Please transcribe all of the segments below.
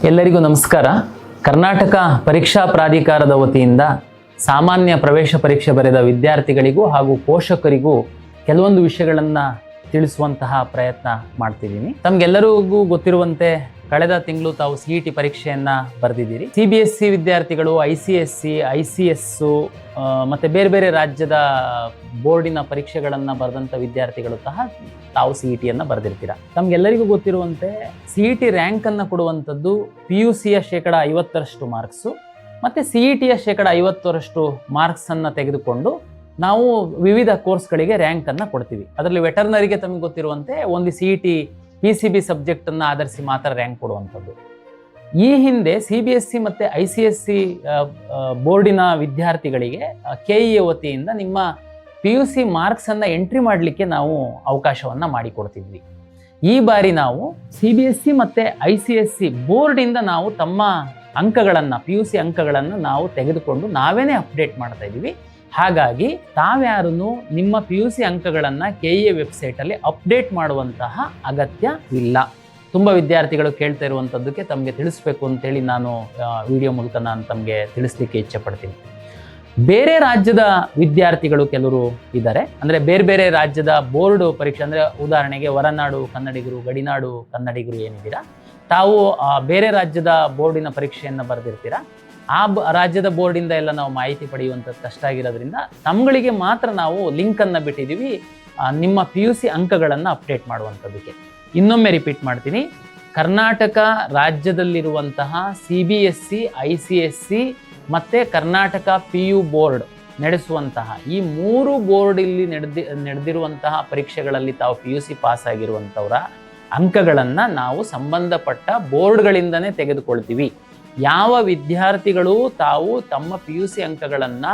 ಎಲ್ಲರಿಗೂ ನಮಸ್ಕಾರ. ಕರ್ನಾಟಕ ಪರೀಕ್ಷಾ ಪ್ರಾಧಿಕಾರದ ವತಿಯಿಂದ ಸಾಮಾನ್ಯ ಪ್ರವೇಶ ಪರೀಕ್ಷೆ ಬರೆದ ವಿದ್ಯಾರ್ಥಿಗಳಿಗೂ ಹಾಗೂ ಪೋಷಕರಿಗೂ ಕೆಲವೊಂದು ವಿಷಯಗಳನ್ನು ತಿಳಿಸುವಂತಹ ಪ್ರಯತ್ನ ಮಾಡ್ತಿದ್ದೀನಿ. ತಮಗೆಲ್ಲರಿಗೂ ಗೊತ್ತಿರುವಂತೆ ಕಳೆದ ತಿಂಗಳು ತಾವು CET ಪರೀಕ್ಷೆಯನ್ನು ಬರೆದಿದ್ದೀರಿ. CBSE ವಿದ್ಯಾರ್ಥಿಗಳು ICSE, ICS ಮತ್ತು ಬೇರೆ ಬೇರೆ ರಾಜ್ಯದ ಬೋರ್ಡಿನ ಪರೀಕ್ಷೆಗಳನ್ನು ಬರೆದಂಥ ವಿದ್ಯಾರ್ಥಿಗಳು ಸಹ ತಾವು CETಯನ್ನು ಬರೆದಿರ್ತೀರ. ತಮಗೆಲ್ಲರಿಗೂ ಗೊತ್ತಿರುವಂತೆ CET ರ್ಯಾಂಕನ್ನು ಕೊಡುವಂಥದ್ದು PUCಯ 50% ಮಾರ್ಕ್ಸು ಮತ್ತು CETಯ 50% ಮಾರ್ಕ್ಸನ್ನು ತೆಗೆದುಕೊಂಡು ನಾವು ವಿವಿಧ ಕೋರ್ಸ್ಗಳಿಗೆ ರ್ಯಾಂಕನ್ನು ಕೊಡ್ತೀವಿ. ಅದರಲ್ಲಿ ವೆಟರ್ನರಿಗೆ ತಮಗೆ ಗೊತ್ತಿರುವಂತೆ ಒಂದು CET PCB ಸಬ್ಜೆಕ್ಟನ್ನು ಆಧರಿಸಿ ಮಾತ್ರ ರ್ಯಾಂಕ್ ಕೊಡುವಂಥದ್ದು. ಈ ಹಿಂದೆ CBSE ಮತ್ತು ICSE ಬೋರ್ಡಿನ ವಿದ್ಯಾರ್ಥಿಗಳಿಗೆ KEA ವತಿಯಿಂದ ನಿಮ್ಮ PUC ಮಾರ್ಕ್ಸನ್ನು ಎಂಟ್ರಿ ಮಾಡಲಿಕ್ಕೆ ನಾವು ಅವಕಾಶವನ್ನು ಮಾಡಿಕೊಡ್ತಿದ್ವಿ. ಈ ಬಾರಿ ನಾವು CBSE ಮತ್ತು ICSE ಬೋರ್ಡಿಂದ ನಾವು ತಮ್ಮ ಅಂಕಗಳನ್ನು PUC ಅಂಕಗಳನ್ನು ನಾವು ತೆಗೆದುಕೊಂಡು ನಾವೇನೇ ಅಪ್ಡೇಟ್ ಮಾಡ್ತಾ ಇದ್ದೀವಿ. ಹಾಗಾಗಿ ತಾವ್ಯಾರೂ ನಿಮ್ಮ PUC ಅಂಕಗಳನ್ನು KEA ವೆಬ್ಸೈಟಲ್ಲಿ ಅಪ್ಡೇಟ್ ಮಾಡುವಂತಹ ಅಗತ್ಯವಿಲ್ಲ. ತುಂಬ ವಿದ್ಯಾರ್ಥಿಗಳು ಕೇಳ್ತಾ ಇರುವಂಥದ್ದಕ್ಕೆ ತಮಗೆ ತಿಳಿಸ್ಬೇಕು ಅಂತೇಳಿ ನಾನು ವಿಡಿಯೋ ಮೂಲಕ ನಾನು ತಮಗೆ ತಿಳಿಸ್ಲಿಕ್ಕೆ ಇಚ್ಛೆ ಪಡ್ತೀನಿ. ಬೇರೆ ರಾಜ್ಯದ ವಿದ್ಯಾರ್ಥಿಗಳು ಕೆಲವರು ಇದ್ದಾರೆ, ಅಂದರೆ ಬೇರೆ ಬೇರೆ ರಾಜ್ಯದ ಬೋರ್ಡ್ ಪರೀಕ್ಷೆ, ಅಂದರೆ ಉದಾಹರಣೆಗೆ ಹೊರನಾಡು ಕನ್ನಡಿಗರು, ಗಡಿನಾಡು ಕನ್ನಡಿಗರು ಏನಿದ್ದೀರಾ, ತಾವು ಬೇರೆ ರಾಜ್ಯದ ಬೋರ್ಡಿನ ಪರೀಕ್ಷೆಯನ್ನು ಬರೆದಿರ್ತೀರ. ಆ ರಾಜ್ಯದ ಬೋರ್ಡಿಂದ ಎಲ್ಲ ನಾವು ಮಾಹಿತಿ ಪಡೆಯುವಂಥದ್ದು ಕಷ್ಟ ಆಗಿರೋದ್ರಿಂದ ತಮ್ಗಳಿಗೆ ಮಾತ್ರ ನಾವು ಲಿಂಕನ್ನು ಬಿಟ್ಟಿದ್ದೀವಿ ನಿಮ್ಮ PUC ಅಂಕಗಳನ್ನು ಅಪ್ಡೇಟ್ ಮಾಡುವಂಥದ್ದಕ್ಕೆ. ಇನ್ನೊಮ್ಮೆ ರಿಪೀಟ್ ಮಾಡ್ತೀನಿ, ಕರ್ನಾಟಕ ರಾಜ್ಯದಲ್ಲಿರುವಂತಹ CBSE, ICSE ಮತ್ತು ಕರ್ನಾಟಕ PU ಬೋರ್ಡ್ ನಡೆಸುವಂತಹ ಈ 3 ಬೋರ್ಡಲ್ಲಿ ನಡೆದಿರುವಂತಹ ಪರೀಕ್ಷೆಗಳಲ್ಲಿ ತಾವು PUC ಪಾಸ್ ಆಗಿರುವಂಥವರ ಅಂಕಗಳನ್ನು ನಾವು ಸಂಬಂಧಪಟ್ಟ ಬೋರ್ಡ್ಗಳಿಂದನೇ ತೆಗೆದುಕೊಳ್ತೀವಿ. ಯಾವ ವಿದ್ಯಾರ್ಥಿಗಳು ತಾವು ತಮ್ಮ PUC ಅಂಕಗಳನ್ನು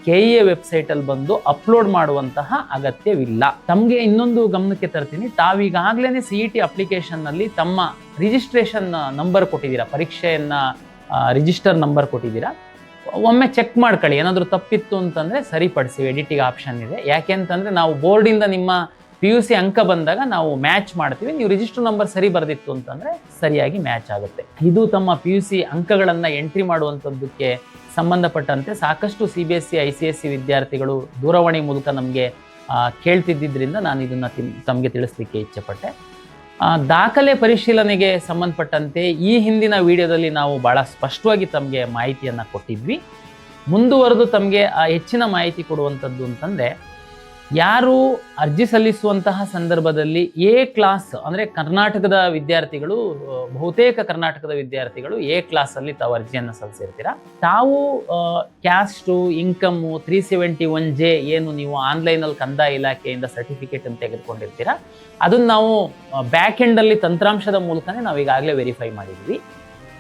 KEA ವೆಬ್ಸೈಟಲ್ಲಿ ಬಂದು ಅಪ್ಲೋಡ್ ಮಾಡುವಂತಹ ಅಗತ್ಯವಿಲ್ಲ. ತಮಗೆ ಇನ್ನೊಂದು ಗಮನಕ್ಕೆ ತರ್ತೀನಿ, ತಾವೀಗಾಗಲೇ CET ಅಪ್ಲಿಕೇಶನ್ನಲ್ಲಿ ತಮ್ಮ ರಿಜಿಸ್ಟ್ರೇಷನ್ ನಂಬರ್ ಕೊಟ್ಟಿದ್ದೀರಾ, ಪರೀಕ್ಷೆಯನ್ನು ರಿಜಿಸ್ಟರ್ ನಂಬರ್ ಕೊಟ್ಟಿದ್ದೀರಾ. ಒಮ್ಮೆ ಚೆಕ್ ಮಾಡ್ಕೊಳ್ಳಿ, ಏನಾದರೂ ತಪ್ಪಿತ್ತು ಅಂತಂದರೆ ಸರಿಪಡಿಸಿ, ಎಡಿಟಿಂಗ್ ಆಪ್ಷನ್ ಇದೆ. ಯಾಕೆ ಅಂತಂದರೆ ನಾವು ಬೋರ್ಡಿಂದ ನಿಮ್ಮ PUC ಅಂಕ ಬಂದಾಗ ನಾವು ಮ್ಯಾಚ್ ಮಾಡ್ತೀವಿ. ನೀವು ರಿಜಿಸ್ಟರ್ ನಂಬರ್ ಸರಿ ಬರೆದಿತ್ತು ಅಂತಂದರೆ ಸರಿಯಾಗಿ ಮ್ಯಾಚ್ ಆಗುತ್ತೆ. ಇದು ತಮ್ಮ PUC ಅಂಕಗಳನ್ನು ಎಂಟ್ರಿ ಮಾಡುವಂಥದ್ದಕ್ಕೆ ಸಂಬಂಧಪಟ್ಟಂತೆ ಸಾಕಷ್ಟು CBSE, ICSE ವಿದ್ಯಾರ್ಥಿಗಳು ದೂರವಾಣಿ ಮೂಲಕ ನಮಗೆ ಕೇಳ್ತಿದ್ದರಿಂದ ನಾನು ಇದನ್ನು ತಮಗೆ ತಿಳಿಸ್ಲಿಕ್ಕೆ ಇಚ್ಛೆಪಟ್ಟೆ. ದಾಖಲೆ ಪರಿಶೀಲನೆಗೆ ಸಂಬಂಧಪಟ್ಟಂತೆ ಈ ಹಿಂದಿನ ವಿಡಿಯೋದಲ್ಲಿ ನಾವು ಭಾಳ ಸ್ಪಷ್ಟವಾಗಿ ತಮಗೆ ಮಾಹಿತಿಯನ್ನು ಕೊಟ್ಟಿದ್ವಿ. ಮುಂದುವರೆದು ತಮಗೆ ಹೆಚ್ಚಿನ ಮಾಹಿತಿ ಕೊಡುವಂಥದ್ದು ಅಂತಂದರೆ, ಯಾರು ಅರ್ಜಿ ಸಲ್ಲಿಸುವಂತಹ ಸಂದರ್ಭದಲ್ಲಿ A ಕ್ಲಾಸ್, ಅಂದರೆ ಕರ್ನಾಟಕದ ವಿದ್ಯಾರ್ಥಿಗಳು, ಬಹುತೇಕ ಕರ್ನಾಟಕದ ವಿದ್ಯಾರ್ಥಿಗಳು A ಕ್ಲಾಸಲ್ಲಿ ತಾವು ಅರ್ಜಿಯನ್ನು ಸಲ್ಲಿಸಿರ್ತೀರ. ತಾವು ಕ್ಯಾಸ್ಟು, ಇನ್ಕಮ್ಮು, 371J ಏನು ನೀವು ಆನ್ಲೈನಲ್ಲಿ ಕಂದಾಯ ಇಲಾಖೆಯಿಂದ ಸರ್ಟಿಫಿಕೇಟನ್ನು ತೆಗೆದುಕೊಂಡಿರ್ತೀರ, ಅದನ್ನು ನಾವು ಬ್ಯಾಕ್ ಎಂಡಲ್ಲಿ ತಂತ್ರಾಂಶದ ಮೂಲಕನೇ ನಾವು ಈಗಾಗಲೇ ವೆರಿಫೈ ಮಾಡಿದ್ವಿ.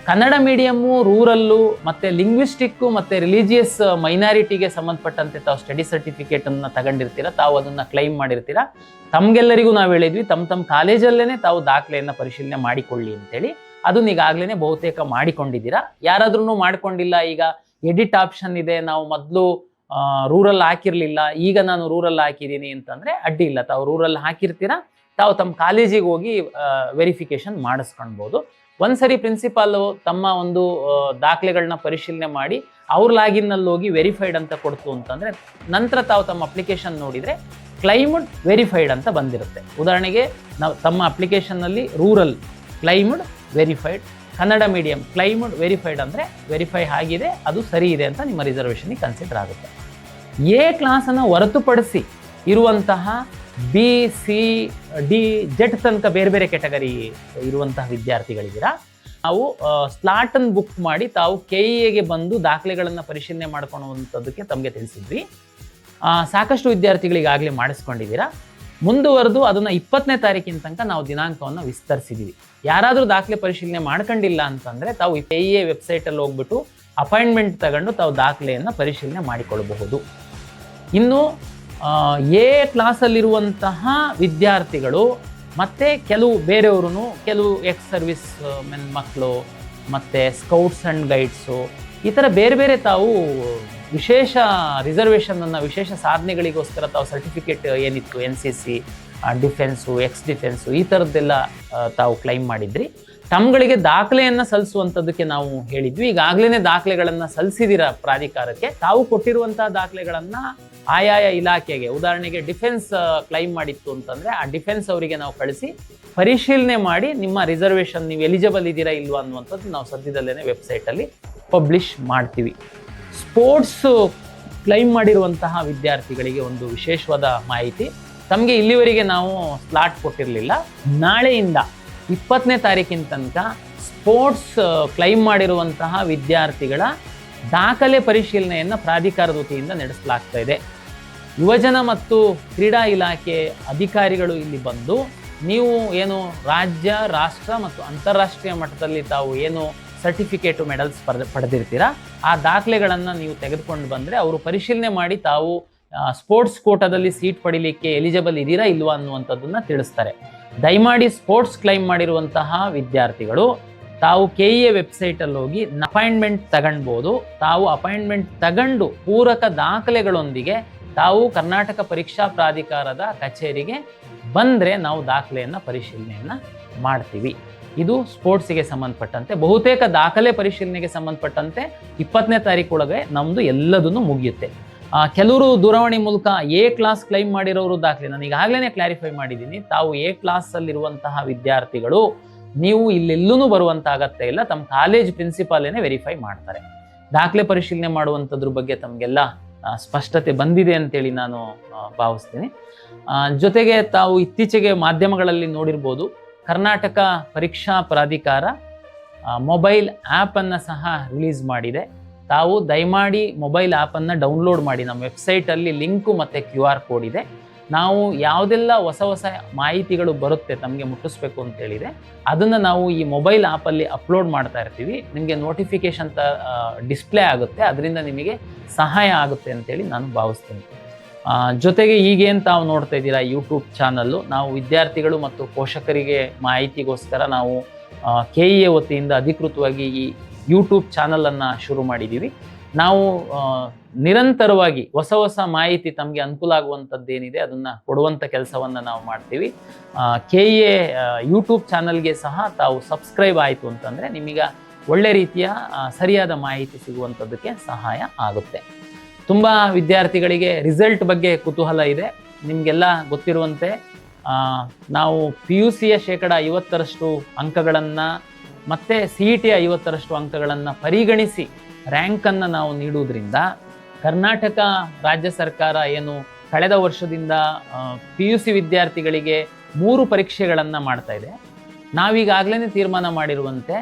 ಕನ್ನಡ ಮೀಡಿಯಮ್ಮು, ರೂರಲ್ಲು ಮತ್ತು ಲಿಂಗ್ವಿಸ್ಟಿಕ್ಕು ಮತ್ತು ರಿಲಿಜಿಯಸ್ ಮೈನಾರಿಟಿಗೆ ಸಂಬಂಧಪಟ್ಟಂತೆ ತಾವು ಸ್ಟಡಿ ಸರ್ಟಿಫಿಕೇಟನ್ನು ತಗೊಂಡಿರ್ತೀರ, ತಾವು ಅದನ್ನು ಕ್ಲೈಮ್ ಮಾಡಿರ್ತೀರ. ತಮಗೆಲ್ಲರಿಗೂ ನಾವು ಹೇಳಿದ್ವಿ ತಮ್ಮ ಕಾಲೇಜಲ್ಲೇ ತಾವು ದಾಖಲೆಯನ್ನು ಪರಿಶೀಲನೆ ಮಾಡಿಕೊಳ್ಳಿ ಅಂತೇಳಿ. ಅದನ್ನು ಈಗಾಗಲೇ ಬಹುತೇಕ ಮಾಡಿಕೊಂಡಿದ್ದೀರಾ. ಯಾರಾದ್ರೂ ಮಾಡಿಕೊಂಡಿಲ್ಲ, ಈಗ ಎಡಿಟ್ ಆಪ್ಷನ್ ಇದೆ, ನಾವು ಮೊದಲು ರೂರಲ್ ಹಾಕಿರಲಿಲ್ಲ, ಈಗ ನಾನು ರೂರಲ್ ಹಾಕಿದ್ದೀನಿ ಅಂತಂದರೆ ಅಡ್ಡಿ ಇಲ್ಲ. ತಾವು ರೂರಲ್ ಹಾಕಿರ್ತೀರ, ತಾವು ತಮ್ಮ ಕಾಲೇಜಿಗೆ ಹೋಗಿ ವೆರಿಫಿಕೇಷನ್ ಮಾಡಿಸ್ಕೊಳ್ಬೋದು. ಒಂದ್ಸರಿ ಪ್ರಿನ್ಸಿಪಾಲು ತಮ್ಮ ಒಂದು ದಾಖಲೆಗಳನ್ನ ಪರಿಶೀಲನೆ ಮಾಡಿ ಅವ್ರ ಲಾಗಿನ್ನಲ್ಲಿ ಹೋಗಿ ವೆರಿಫೈಡ್ ಅಂತ ಕೊಡ್ತು ಅಂತಂದರೆ ನಂತರ ತಾವು ತಮ್ಮ ಅಪ್ಲಿಕೇಶನ್ ನೋಡಿದರೆ ಕ್ಲೈಮ್ಡ್ ವೆರಿಫೈಡ್ ಅಂತ ಬಂದಿರುತ್ತೆ. ಉದಾಹರಣೆಗೆ ನಾವು ತಮ್ಮ ಅಪ್ಲಿಕೇಶನ್ನಲ್ಲಿ rural claimed verified, Kannada medium claimed verified ಅಂದರೆ ವೆರಿಫೈ ಆಗಿದೆ, ಅದು ಸರಿ ಇದೆ ಅಂತ ನಿಮ್ಮ ರಿಸರ್ವೇಷನ್ಗೆ ಕನ್ಸಿಡರ್ ಆಗುತ್ತೆ. A ಕ್ಲಾಸನ್ನು ಹೊರತುಪಡಿಸಿ ಇರುವಂತಹ B, C, D, Z ತನಕ ಬೇರೆ ಬೇರೆ ಕ್ಯಾಟಗರಿ ಇರುವಂತಹ ವಿದ್ಯಾರ್ಥಿಗಳಿದ್ದೀರಾ. ನಾವು ಸ್ಲಾಟನ್ನು ಬುಕ್ ಮಾಡಿ ತಾವು KEAಗೆ ಬಂದು ದಾಖಲೆಗಳನ್ನು ಪರಿಶೀಲನೆ ಮಾಡ್ಕೊಳ್ಳುವಂಥದ್ದಕ್ಕೆ ತಮಗೆ ತಿಳಿಸಿದ್ವಿ. ಸಾಕಷ್ಟು ವಿದ್ಯಾರ್ಥಿಗಳಿಗಾಗಲೇ ಮಾಡಿಸ್ಕೊಂಡಿದ್ದೀರಾ. ಮುಂದುವರೆದು ಅದನ್ನು 20ನೇ ತಾರೀಕಿನ ತನಕ ನಾವು ದಿನಾಂಕವನ್ನು ವಿಸ್ತರಿಸಿದ್ದೀವಿ. ಯಾರಾದರೂ ದಾಖಲೆ ಪರಿಶೀಲನೆ ಮಾಡ್ಕೊಂಡಿಲ್ಲ ಅಂತಂದರೆ ತಾವು KEA ವೆಬ್ಸೈಟಲ್ಲಿ ಹೋಗ್ಬಿಟ್ಟು ಅಪಾಯಿಂಟ್ಮೆಂಟ್ ತಗೊಂಡು ತಾವು ದಾಖಲೆಯನ್ನು ಪರಿಶೀಲನೆ ಮಾಡಿಕೊಳ್ಳಬಹುದು. ಇನ್ನು A ಕ್ಲಾಸಲ್ಲಿರುವಂತಹ ವಿದ್ಯಾರ್ಥಿಗಳು ಮತ್ತು ಕೆಲವು ಬೇರೆಯವರು, ಕೆಲವು ಎಕ್ಸ್ ಸರ್ವಿಸ್ ಮೆನ್ ಮಕ್ಕಳು ಮತ್ತು ಸ್ಕೌಟ್ಸ್ ಆ್ಯಂಡ್ ಗೈಡ್ಸು, ಈ ಥರ ಬೇರೆ ಬೇರೆ ತಾವು ವಿಶೇಷ ರಿಸರ್ವೇಷನನ್ನು, ವಿಶೇಷ ಸಾಧನೆಗಳಿಗೋಸ್ಕರ ತಾವು ಸರ್ಟಿಫಿಕೇಟ್ ಏನಿತ್ತು NCC, ಡಿಫೆನ್ಸು, ಎಕ್ಸ್ ಡಿಫೆನ್ಸು, ಈ ಥರದ್ದೆಲ್ಲ ತಾವು ಕ್ಲೈಮ್ ಮಾಡಿದ್ರಿ. ತಮ್ಗಳಿಗೆ ದಾಖಲೆಯನ್ನು ಸಲ್ಲಿಸುವಂಥದ್ದಕ್ಕೆ ನಾವು ಹೇಳಿದ್ವಿ. ಈಗಾಗಲೇ ದಾಖಲೆಗಳನ್ನು ಸಲ್ಲಿಸಿದಿರ ಪ್ರಾಧಿಕಾರಕ್ಕೆ. ತಾವು ಕೊಟ್ಟಿರುವಂತಹ ದಾಖಲೆಗಳನ್ನು ಆಯಾಯ ಇಲಾಖೆಗೆ, ಉದಾಹರಣೆಗೆ ಡಿಫೆನ್ಸ್ ಕ್ಲೈಮ್ ಮಾಡಿತ್ತು ಅಂತಂದರೆ ಆ ಡಿಫೆನ್ಸ್ ಅವರಿಗೆ ನಾವು ಕಳಿಸಿ ಪರಿಶೀಲನೆ ಮಾಡಿ ನಿಮ್ಮ ರಿಸರ್ವೇಷನ್ ನೀವು ಎಲಿಜಿಬಲ್ ಇದ್ದೀರಾ ಇಲ್ವಾ ಅನ್ನುವಂಥದ್ದು ನಾವು ಸದ್ಯದಲ್ಲೇ ವೆಬ್ಸೈಟಲ್ಲಿ ಪಬ್ಲಿಷ್ ಮಾಡ್ತೀವಿ. ಸ್ಪೋರ್ಟ್ಸ್ ಕ್ಲೈಮ್ ಮಾಡಿರುವಂತಹ ವಿದ್ಯಾರ್ಥಿಗಳಿಗೆ ಒಂದು ವಿಶೇಷವಾದ ಮಾಹಿತಿ. ತಮಗೆ ಇಲ್ಲಿವರೆಗೆ ನಾವು ಸ್ಲಾಟ್ ಕೊಟ್ಟಿರಲಿಲ್ಲ. ನಾಳೆಯಿಂದ 20ನೇ ತಾರೀಕಿನ ತನಕ ಸ್ಪೋರ್ಟ್ಸ್ ಕ್ಲೈಮ್ ಮಾಡಿರುವಂತಹ ವಿದ್ಯಾರ್ಥಿಗಳ ದಾಖಲೆ ಪರಿಶೀಲನೆಯನ್ನು ಪ್ರಾಧಿಕಾರದ ವತಿಯಿಂದ ನಡೆಸಲಾಗ್ತಾ ಇದೆ. ಯುವಜನ ಮತ್ತು ಕ್ರೀಡಾ ಇಲಾಖೆ ಅಧಿಕಾರಿಗಳು ಇಲ್ಲಿ ಬಂದು ನೀವು ಏನು ರಾಜ್ಯ, ರಾಷ್ಟ್ರ ಮತ್ತು ಅಂತಾರಾಷ್ಟ್ರೀಯ ಮಟ್ಟದಲ್ಲಿ ತಾವು ಏನು ಸರ್ಟಿಫಿಕೇಟು ಮೆಡಲ್ಸ್ ಪಡೆದಿರ್ತೀರಾ ಆ ದಾಖಲೆಗಳನ್ನು ನೀವು ತೆಗೆದುಕೊಂಡು ಬಂದರೆ ಅವರು ಪರಿಶೀಲನೆ ಮಾಡಿ ತಾವು ಸ್ಪೋರ್ಟ್ಸ್ ಕೋಟಾದಲ್ಲಿ ಸೀಟ್ ಪಡಿಲಿಕ್ಕೆ ಎಲಿಜಿಬಲ್ ಇದ್ದೀರಾ ಇಲ್ವಾ ಅನ್ನುವಂಥದ್ದನ್ನು ತಿಳಿಸ್ತಾರೆ. ದಯಮಾಡಿ ಸ್ಪೋರ್ಟ್ಸ್ ಕ್ಲೈಮ್ ಮಾಡಿರುವಂತಹ ವಿದ್ಯಾರ್ಥಿಗಳು ತಾವು KEA ವೆಬ್ಸೈಟಲ್ಲಿ ಹೋಗಿ ಅಪಾಯಿಂಟ್ಮೆಂಟ್ ತಗೊಳ್ಬೋದು. ತಾವು ಅಪಾಯಿಂಟ್ಮೆಂಟ್ ತಗೊಂಡು ಪೂರಕ ದಾಖಲೆಗಳೊಂದಿಗೆ ತಾವು ಕರ್ನಾಟಕ ಪರೀಕ್ಷಾ ಪ್ರಾಧಿಕಾರದ ಕಚೇರಿಗೆ ಬಂದರೆ ನಾವು ದಾಖಲೆಯನ್ನು ಪರಿಶೀಲನೆಯನ್ನು ಮಾಡ್ತೀವಿ. ಇದು ಸ್ಪೋರ್ಟ್ಸಿಗೆ ಸಂಬಂಧಪಟ್ಟಂತೆ. ಬಹುತೇಕ ದಾಖಲೆ ಪರಿಶೀಲನೆಗೆ ಸಂಬಂಧಪಟ್ಟಂತೆ 20ನೇ ತಾರೀಕೊಳಗೆ ನಮ್ಮದು ಎಲ್ಲದನ್ನು ಮುಗಿಯುತ್ತೆ. ಕೆಲವರು ದೂರವಾಣಿ ಮೂಲಕ A ಕ್ಲಾಸ್ ಕ್ಲೈಮ್ ಮಾಡಿರೋರು ದಾಖಲೆ ನಾನು ಈಗಾಗಲೇ ಕ್ಲಾರಿಫೈ ಮಾಡಿದ್ದೀನಿ. ತಾವು A ಕ್ಲಾಸಲ್ಲಿರುವಂತಹ ವಿದ್ಯಾರ್ಥಿಗಳು ನೀವು ಇಲ್ಲೆಲ್ಲೂ ಬರುವಂಥ ಅಗತ್ಯ ಇಲ್ಲ. ತಮ್ಮ ಕಾಲೇಜ್ ಪ್ರಿನ್ಸಿಪಾಲೇನೆ ವೆರಿಫೈ ಮಾಡ್ತಾರೆ. ದಾಖಲೆ ಪರಿಶೀಲನೆ ಮಾಡುವಂಥದ್ರ ಬಗ್ಗೆ ತಮಗೆಲ್ಲ ಸ್ಪಷ್ಟತೆ ಬಂದಿದೆ ಅಂತೇಳಿ ನಾನು ಭಾವಿಸ್ತೀನಿ. ಜೊತೆಗೆ ತಾವು ಇತ್ತೀಚೆಗೆ ಮಾಧ್ಯಮಗಳಲ್ಲಿ ನೋಡಿರ್ಬೋದು, ಕರ್ನಾಟಕ ಪರೀಕ್ಷಾ ಪ್ರಾಧಿಕಾರ ಮೊಬೈಲ್ ಆ್ಯಪನ್ನು ಸಹ ರಿಲೀಸ್ ಮಾಡಿದೆ. ತಾವು ದಯಮಾಡಿ ಮೊಬೈಲ್ ಆ್ಯಪನ್ನು ಡೌನ್ಲೋಡ್ ಮಾಡಿ. ನಮ್ಮ ವೆಬ್ಸೈಟಲ್ಲಿ ಲಿಂಕು ಮತ್ತು QR ಕೋಡ್ ಇದೆ. ನಾವು ಯಾವುದೆಲ್ಲ ಹೊಸ ಹೊಸ ಮಾಹಿತಿಗಳು ಬರುತ್ತೆ ತಮಗೆ ಮುಟ್ಟಿಸ್ಬೇಕು ಅಂತೇಳಿದೆ ಅದನ್ನು ನಾವು ಈ ಮೊಬೈಲ್ ಆ್ಯಪಲ್ಲಿ ಅಪ್ಲೋಡ್ ಮಾಡ್ತಾ ಇರ್ತೀವಿ. ನಿಮಗೆ ನೋಟಿಫಿಕೇಶನ್ ಡಿಸ್ಪ್ಲೇ ಆಗುತ್ತೆ, ಅದರಿಂದ ನಿಮಗೆ ಸಹಾಯ ಆಗುತ್ತೆ ಅಂತೇಳಿ ನಾನು ಭಾವಿಸ್ತೀನಿ. ಜೊತೆಗೆ ಈಗೇನು ತಾವು ನೋಡ್ತಾ ಇದ್ದೀರಾ ಯೂಟ್ಯೂಬ್ ಚಾನಲ್ಲು, ನಾವು ವಿದ್ಯಾರ್ಥಿಗಳು ಮತ್ತು ಪೋಷಕರಿಗೆ ಮಾಹಿತಿಗೋಸ್ಕರ ನಾವು KEA ವತಿಯಿಂದ ಅಧಿಕೃತವಾಗಿ ಈ ಯೂಟ್ಯೂಬ್ ಚಾನಲನ್ನು ಶುರು ಮಾಡಿದ್ದೀವಿ. ನಾವು ನಿರಂತರವಾಗಿ ಹೊಸ ಹೊಸ ಮಾಹಿತಿ ತಮಗೆ ಅನುಕೂಲ ಆಗುವಂಥದ್ದು ಏನಿದೆ ಅದನ್ನು ಕೊಡುವಂಥ ಕೆಲಸವನ್ನು ನಾವು ಮಾಡ್ತೀವಿ. KEA ಯೂಟ್ಯೂಬ್ ಚಾನಲ್ಗೆ ಸಹ ತಾವು ಸಬ್ಸ್ಕ್ರೈಬ್ ಆಯಿತು ಅಂತಂದರೆ ನಿಮಗೆ ಒಳ್ಳೆ ರೀತಿಯ ಸರಿಯಾದ ಮಾಹಿತಿ ಸಿಗುವಂಥದ್ದಕ್ಕೆ ಸಹಾಯ ಆಗುತ್ತೆ. ತುಂಬ ವಿದ್ಯಾರ್ಥಿಗಳಿಗೆ ರಿಸಲ್ಟ್ ಬಗ್ಗೆ ಕುತೂಹಲ ಇದೆ. ನಿಮಗೆಲ್ಲ ಗೊತ್ತಿರುವಂತೆ ನಾವು PUCಯ 50% ಅಂಕಗಳನ್ನು ಮತ್ತು CETಯ 50% ಅಂಕಗಳನ್ನು ಪರಿಗಣಿಸಿ ರ್ಯಾಂಕನ್ನು ನಾವು ನೀಡುವುದರಿಂದ ಕರ್ನಾಟಕ ರಾಜ್ಯ ಸರ್ಕಾರ ಏನು ಕಳೆದ ವರ್ಷದಿಂದ PUC ವಿದ್ಯಾರ್ಥಿಗಳಿಗೆ 3 ಪರೀಕ್ಷೆಗಳನ್ನು ಮಾಡ್ತಾ ಇದೆ. ನಾವೀಗಾಗಲೇ ತೀರ್ಮಾನ ಮಾಡಿರುವಂತೆ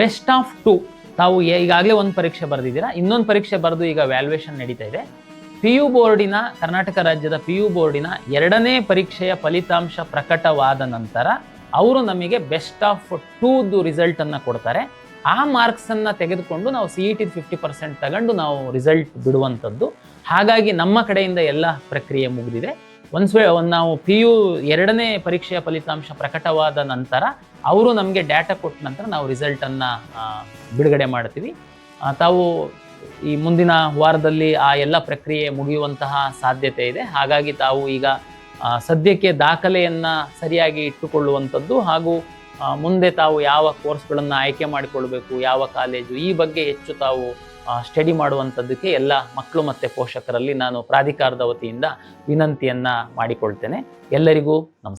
ಬೆಸ್ಟ್ ಆಫ್ 2 ತಾವು ಈಗಾಗಲೇ ಒಂದು ಪರೀಕ್ಷೆ ಬರೆದಿದ್ದೀರಾ, ಇನ್ನೊಂದು ಪರೀಕ್ಷೆ ಬರೆದು ಈಗ ವ್ಯಾಲ್ಯೂಯೇಷನ್ ನಡೀತಾ ಇದೆ. PU ಬೋರ್ಡಿನ ಕರ್ನಾಟಕ ರಾಜ್ಯದ PU ಬೋರ್ಡಿನ 2ನೇ ಪರೀಕ್ಷೆಯ ಫಲಿತಾಂಶ ಪ್ರಕಟವಾದ ನಂತರ ಅವರು ನಮಗೆ ಬೆಸ್ಟ್ ಆಫ್ 2ದು ರಿಸಲ್ಟನ್ನು ಕೊಡ್ತಾರೆ. ಆ ಮಾರ್ಕ್ಸನ್ನು ತೆಗೆದುಕೊಂಡು ನಾವು CET 50% ತಗೊಂಡು ನಾವು ರಿಸಲ್ಟ್ ಬಿಡುವಂಥದ್ದು. ಹಾಗಾಗಿ ನಮ್ಮ ಕಡೆಯಿಂದ ಎಲ್ಲ ಪ್ರಕ್ರಿಯೆ ಮುಗಿದಿದೆ. ನಾವು PU 2ನೇ ಪರೀಕ್ಷೆಯ ಫಲಿತಾಂಶ ಪ್ರಕಟವಾದ ನಂತರ ಅವರು ನಮಗೆ ಡಾಟಾ ಕೊಟ್ಟ ನಂತರ ನಾವು ರಿಸಲ್ಟನ್ನು ಬಿಡುಗಡೆ ಮಾಡ್ತೀವಿ. ತಾವು ಈ ಮುಂದಿನ ವಾರದಲ್ಲಿ ಆ ಎಲ್ಲ ಪ್ರಕ್ರಿಯೆ ಮುಗಿಯುವಂತಹ ಸಾಧ್ಯತೆ ಇದೆ. ಹಾಗಾಗಿ ತಾವು ಈಗ ಸದ್ಯಕ್ಕೆ ದಾಖಲೆಯನ್ನು ಸರಿಯಾಗಿ ಇಟ್ಟುಕೊಳ್ಳುವಂಥದ್ದು ಹಾಗೂ ಮುಂದೆ ತಾವು ಯಾವ ಕೋರ್ಸ್ಗಳನ್ನು ಆಯ್ಕೆ ಮಾಡಿಕೊಳ್ಬೇಕು, ಯಾವ ಕಾಲೇಜು, ಈ ಬಗ್ಗೆ ಹೆಚ್ಚು ತಾವು ಸ್ಟಡಿ ಮಾಡುವಂಥದ್ದಕ್ಕೆ ಎಲ್ಲ ಮಕ್ಕಳು ಮತ್ತು ಪೋಷಕರಲ್ಲಿ ನಾನು ಪ್ರಾಧಿಕಾರದ ವತಿಯಿಂದ ವಿನಂತಿಯನ್ನು ಮಾಡಿಕೊಳ್ತೇನೆ. ಎಲ್ಲರಿಗೂ ನಮಸ್ಕಾರ.